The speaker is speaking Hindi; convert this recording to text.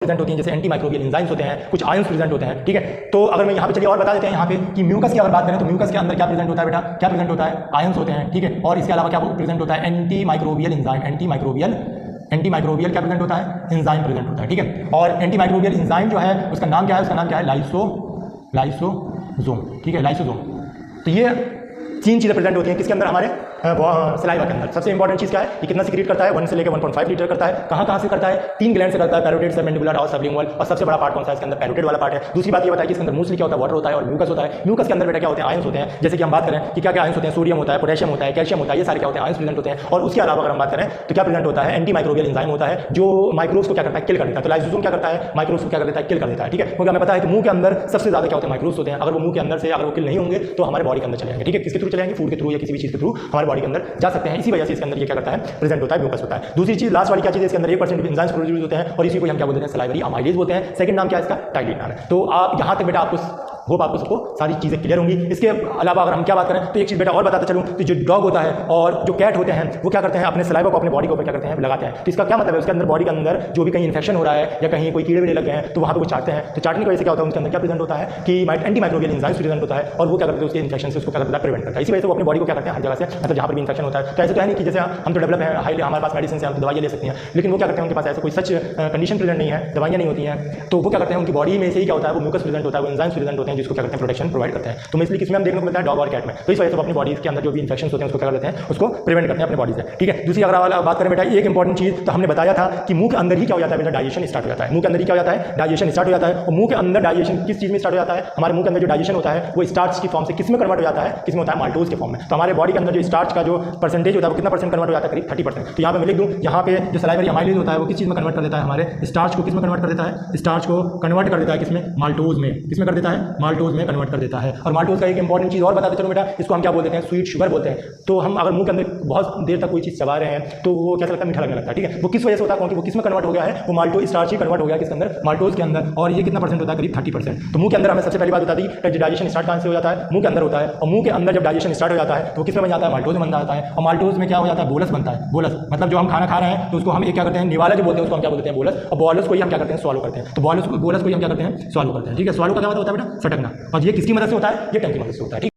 प्रेजेंट होती हैं, जैसे एंटी माइक्रोबियल एंजाइम्स होते हैं, कुछ आयंस प्रेजेंट होते हैं, ठीक है। तो अगर मैं यहाँ पे चलिए और बता देते हैं यहाँ पे कि म्यूकस की अगर बात करें तो म्यूकस के अंदर क्या प्रेजेंट होता है बेटा, क्या प्रेजेंट होता है, आयंस होते हैं, ठीक है। और इसके अलावा क्या प्रेजेंट होता है, anti microbial enzyme, anti microbial क्या प्रेजेंट होता है, एंजाइम प्रेजेंट होता है, ठीक है। और एंटी माइक्रोबियल एंजाइम जो है उसका नाम क्या है, उसका नाम क्या है, लाइसोसोम, ठीक है, लाइसोसोम। तो ये 3 चीज़ें प्रेजेंट होती हैं किसके अंदर, हमारे सलाइवा के अंदर। सबसे इंपॉर्टेंट चीज़ क्या है, ये कितना सीक्रेट करता है, 1 से लेकर 1.5 लीटर करता है। कहाँ से करता है, 3 ग्लैंड से करता है, पैरोटिड, सबमैंडिबुलर और सबलिंगुअल। और सबसे बड़ा पार्ट कौन सा है इसके अंदर, पैरोटिड वाला पार्ट है। दूसरी बात ये बताइए कि इसके अंदर मोस्टली क्या होता है, वाटर होता है और म्यूकस होता है। म्यूकस के अंदर बेटा क्या होते हैं, आयंस होते हैं। जैसे कि हम बात करें कि क्या क्या आयंस होते हैं, सोडियम होता है, पोटेशियम होता है, कैल्शियम होता है, ये सारे क्या होते हैं, आयंस प्रेजेंट होते हैं। और उसके अलावा अगर हम बात करें तो क्या प्रेजेंट होता है, एंटी माइक्रोबियल एंजाइम होता है जो माइक्रोब्स को क्या करता है, किल कर देता है। तो लाइसोसोम क्या करता है, माइक्रोब्स को क्या कर देता है, किल कर देता है, ठीक है। क्योंकि हमें पता है कि मुंह के अंदर सबसे ज्यादा क्या होते हैं, माइक्रोब्स होते हैं। अगर वो मुंह के अंदर से अगर वो किल नहीं होंगे तो हमारे बॉडी के अंदर चले जाएंगे, ठीक है। किसके थ्रू चले जाएंगे, फूड के थ्रू या किसी भी चीज के थ्रू हमारे बॉडी के अंदर जा सकते हैं। इसी वजह से इसके अंदर ये क्या करता है, प्रेजेंट होता है, म्यूकस होता है। दूसरी चीज लास्ट वाली क्या चीज है, इसके अंदर 1% एंजाइम्स प्रोड्यूस होते हैं और इसी को हम क्या बोलते हैं, सलाइवरी अमाइलेज बोलते हैं। सेकंड नाम क्या है इसका, टाइलिन नाम है। तो आप यहाँ तक बेटा आपको होप आपको सबको सारी चीज़ें क्लियर होंगी। इसके अलावा अगर हम क्या बात करें तो एक चीज़ बेटा और बताता चलूँ, तो जो डॉग होता है और जो कैट होते हैं वो क्या करते हैं, अपने सलाइवा को अपने बॉडी के ऊपर क्या करते हैं, लगाते हैं। तो इसका क्या मतलब है, उसके अंदर बॉडी के अंदर जो भी कहीं इन्फेक्शन हो रहा है या कहीं कोई कीड़े वीड़े लग गए हैं तो वहाँ पे वो चाटते हैं। तो चाटने की वजह से क्या होता है, उनके अंदर क्या प्रेजेंट होता है कि एंटी माइक्रोबियल एंजाइम्स प्रेजेंट होता है और वो क्या करते हैं, उसके इन्फेक्शन से उसको क्या करता है, प्रिवेंट करता है। इसी वजह से वो अपनी बॉडी को क्या करते हैं, हर जगह से मतलब जहाँ पर भी इन्फेक्शन होता है। तो ऐसे तो है नहीं कि जैसे हम तो डेवलप है हाईली, हमारे पास मेडिसिन से हम तो दवाइयाँ ले सकते हैं, लेकिन वो क्या करते हैं, उनके पास ऐसे कोई सच कंडीशन प्रेजेंट नहीं है, दवाइयाँ नहीं होती हैं। तो वो क्या करते हैं, उनकी बॉडी में से ही क्या होता है, वो म्यूकस प्रेजेंट होता है, वो एंजाइम्स प्रेजेंट होते हैं जिसको क्या करते हैं, प्रोटेक्शन प्रोवाइड करते हैं। तो इसलिए किसमें हम देखने को मिलता है, डॉग और कैट में। तो इस वजह से अपनी बॉडी के अंदर जो भी इन्फेक्शन होते हैं उसको क्या करते हैं, उसको प्रिवेंट करते हैं अपने बॉडी से, ठीक है। दूसरी अगर बात करें बेटा एक इंपॉर्टेंट चीज, तो हमने बताया था कि मुंह के अंदर ही क्या हो जाता है बेटा, डाइजेशन स्टार्ट हो जाता है। मुंह के अंदर ही क्या हो जाता है, डाइजेशन स्टार्ट हो जाता है। और मुंह के अंदर डाइजेशन किस चीज में स्टार्ट हो जाता है, हमारे मुंह के अंदर जो डाइजेशन होता है वो स्टार्च की फॉर्म से किस में कन्वर्ट हो जाता है, किस में होता है, माल्टोज के फॉर्म में। तो हमारे बॉडी के अंदर जो स्टार्च का जो परसेंटेज होता है वो कितना परसेंट कन्वर्ट हो जाता है, करीब 30%। तो यहाँ पे मैं लिख दूँ, यहाँ पे जो सलाइवरी अमाइलेज होता है वो किस चीज में कन्वर्ट कर देता है, हमारे स्टार्च को किस में कन्वर्ट कर देता है, स्टार्च को कन्वर्ट कर देता है किसमें, माल्टोज में। किसमें कर देता है, माल्टोज में कन्वर्ट कर देता है। और माल्टोज का एक इंपॉर्टेंट चीज और बताते चलो बेटा, इसको हम क्या बोलते हैं, स्वीट शुगर बोलते हैं। तो हम अगर मुंह के अंदर बहुत देर तक कोई चीज़ चबा रहे हैं तो वो कैसा लगता है, मीठा लगने लगता है, ठीक है। वो किस वजह से होता है, क्योंकि वो किस में कन्वर्ट हो गया है, वो माल्टो स्टार्च ही कन्वर्ट हो गया किसके अंदर, माल्टोज के अंदर। और ये कितना परसेंट होता है, करीब 30%। तो मुंह के अंदर हमें सबसे पहली बात बता दी कि डाइजेशन स्टार्ट कहाँ से हो जाता है, मुंह के अंदर होता है। और मुंह के अंदर जब डाइजेशन स्टार्ट हो जाता है तो किस में बन जाता है, माल्टोज में बन जाता है। और माल्टोज में क्या हो जाता है, बोलस बनता है। बोलस मतलब जो हम खाना खा रहे हैं तो उसको हम एक क्या करते हैं, निवाला जो बोलते हैं उसको हम क्या बोलते हैं, बोलस। और बॉलस को ही हम क्या करते हैं, स्वालो करते हैं। तो बोलस को ही हम क्या करते हैं, स्वालो करते हैं, ठीक है। स्वालो का क्या मतलब होता है बेटा, सटकना। और ये किसकी मदद से होता है, ये टंग की मदद से होता है, ठीक है।